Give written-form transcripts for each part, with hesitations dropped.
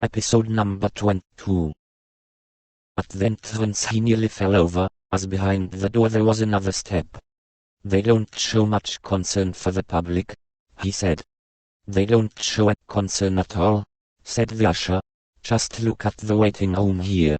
Episode number 22. At the entrance he nearly fell over, as behind the door there was another step. "They don't show much concern for the public," he said. "They don't show a concern at all," said the usher. "Just look at the waiting room here."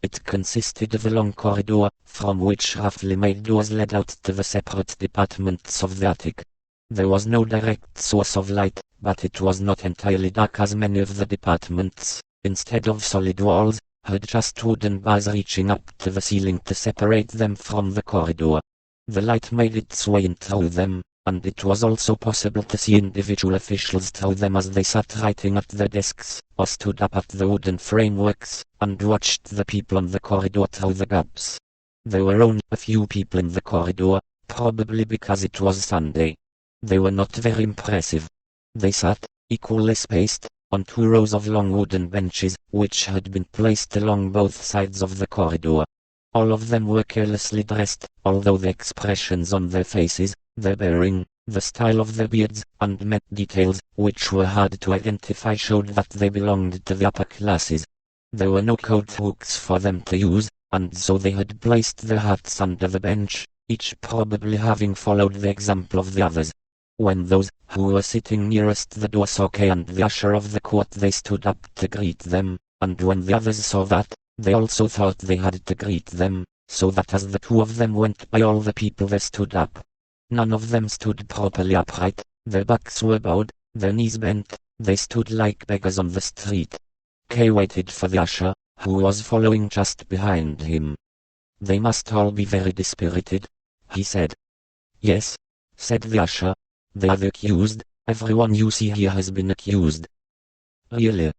It consisted of a long corridor, from which roughly made doors led out to the separate departments of the attic. There was no direct source of light, but it was not entirely dark as many of the departments, instead of solid walls, had just wooden bars reaching up to the ceiling to separate them from the corridor. The light made its way in through them, and it was also possible to see individual officials through them as they sat writing at their desks, or stood up at the wooden frameworks, and watched the people on the corridor through the gaps. There were only a few people in the corridor, probably because it was Sunday. They were not very impressive. They sat, equally spaced, on 2 rows of long wooden benches, which had been placed along both sides of the corridor. All of them were carelessly dressed, although the expressions on their faces, their bearing, the style of their beards, and many details, which were hard to identify, showed that they belonged to the upper classes. There were no coat hooks for them to use, and so they had placed their hats under the bench, each probably having followed the example of the others. When those who were sitting nearest the door saw Kay and the usher of the court, they stood up to greet them, and when the others saw that, they also thought they had to greet them, so that as the 2 of them went by, all the people there stood up. None of them stood properly upright, their backs were bowed, their knees bent, they stood like beggars on the street. Kay waited for the usher, who was following just behind him. "They must all be very dispirited," he said. "Yes," said the usher. "They are the accused. Everyone you see here has been accused." "Really?"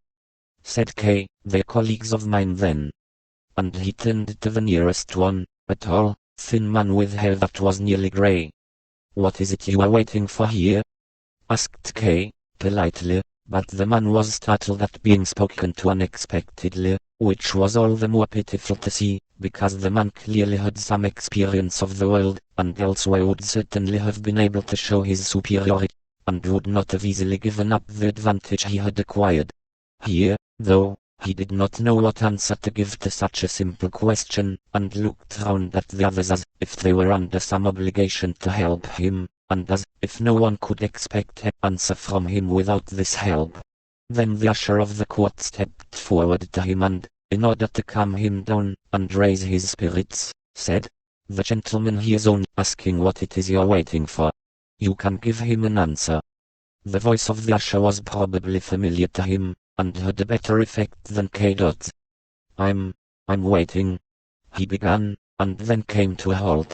said Kay. "They're colleagues of mine then." And he turned to the nearest one, a tall, thin man with hair that was nearly grey. "What is it you are waiting for here?" asked Kay, politely, but the man was startled at being spoken to unexpectedly, which was all the more pitiful to see, because the man clearly had some experience of the world, and elsewhere would certainly have been able to show his superiority, and would not have easily given up the advantage he had acquired. Here, though, he did not know what answer to give to such a simple question, and looked round at the others as if they were under some obligation to help him, and as if no one could expect an answer from him without this help. Then the usher of the court stepped forward to him and, in order to calm him down, and raise his spirits, said, "The gentleman he is only asking what it is you're waiting for. You can give him an answer." The voice of the usher was probably familiar to him, and had a better effect than K.'s. I'm waiting," he began, and then came to a halt.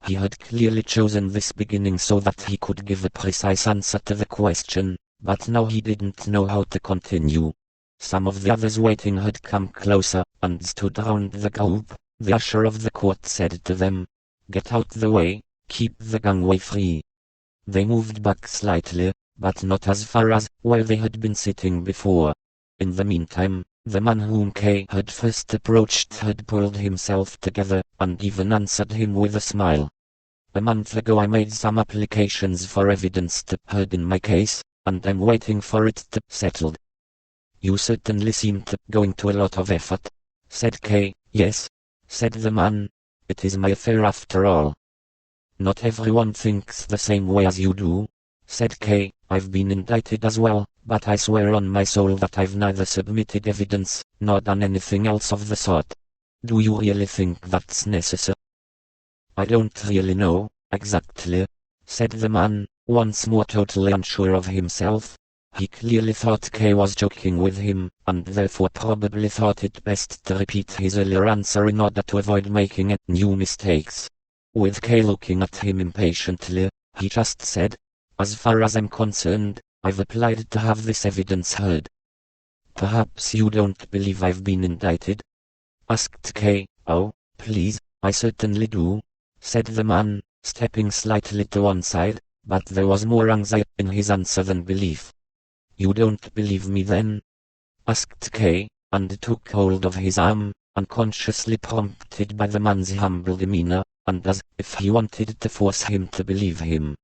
He had clearly chosen this beginning so that he could give a precise answer to the question, but now he didn't know how to continue. Some of the others waiting had come closer, and stood round the group. The usher of the court said to them, "Get out the way, keep the gangway free." They moved back slightly, but not as far as where they had been sitting before. In the meantime, the man whom Kay had first approached had pulled himself together, and even answered him with a smile. "A month ago I made some applications for evidence to heard in my case, and I'm waiting for it to settled." "You certainly seem to going to a lot of effort," said Kay. "Yes," said the man. "It is my affair after all." "Not everyone thinks the same way as you do," said Kay. "I've been indicted as well, but I swear on my soul that I've neither submitted evidence, nor done anything else of the sort. Do you really think that's necessary?" "I don't really know, exactly," said the man, once more totally unsure of himself. He clearly thought Kay was joking with him, and therefore probably thought it best to repeat his earlier answer in order to avoid making any new mistakes. With Kay looking at him impatiently, he just said, "As far as I'm concerned, I've applied to have this evidence heard." "Perhaps you don't believe I've been indicted?" asked Kay. "Oh, please, I certainly do," said the man, stepping slightly to one side, but there was more anxiety in his answer than belief. "You don't believe me then?" asked Kay, and took hold of his arm, unconsciously prompted by the man's humble demeanor, and as if he wanted to force him to believe him.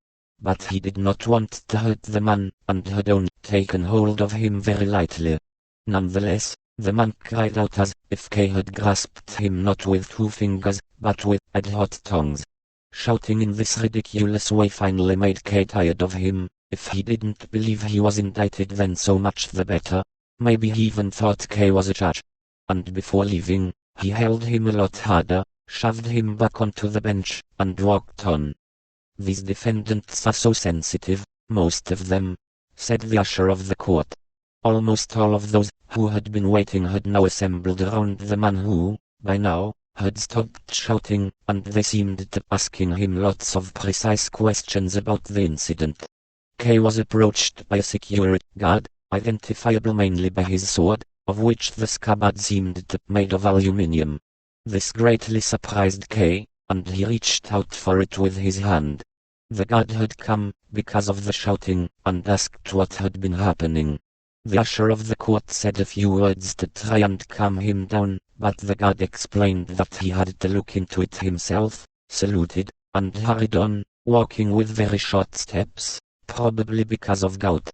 But he did not want to hurt the man, and had only taken hold of him very lightly. Nonetheless, the man cried out as if Kay had grasped him not with 2 fingers, but with red-hot tongues. Shouting in this ridiculous way finally made Kay tired of him. If he didn't believe he was indicted, then so much the better. Maybe he even thought Kay was a judge. And before leaving, he held him a lot harder, shoved him back onto the bench, and walked on. "These defendants are so sensitive, most of them," said the usher of the court. Almost all of those who had been waiting had now assembled around the man who, by now, had stopped shouting, and they seemed to be asking him lots of precise questions about the incident. Kay was approached by a security guard, identifiable mainly by his sword, of which the scabbard seemed to be made of aluminium. This greatly surprised Kay, and he reached out for it with his hand. The guard had come, because of the shouting, and asked what had been happening. The usher of the court said a few words to try and calm him down, but the guard explained that he had to look into it himself, saluted, and hurried on, walking with very short steps, probably because of gout.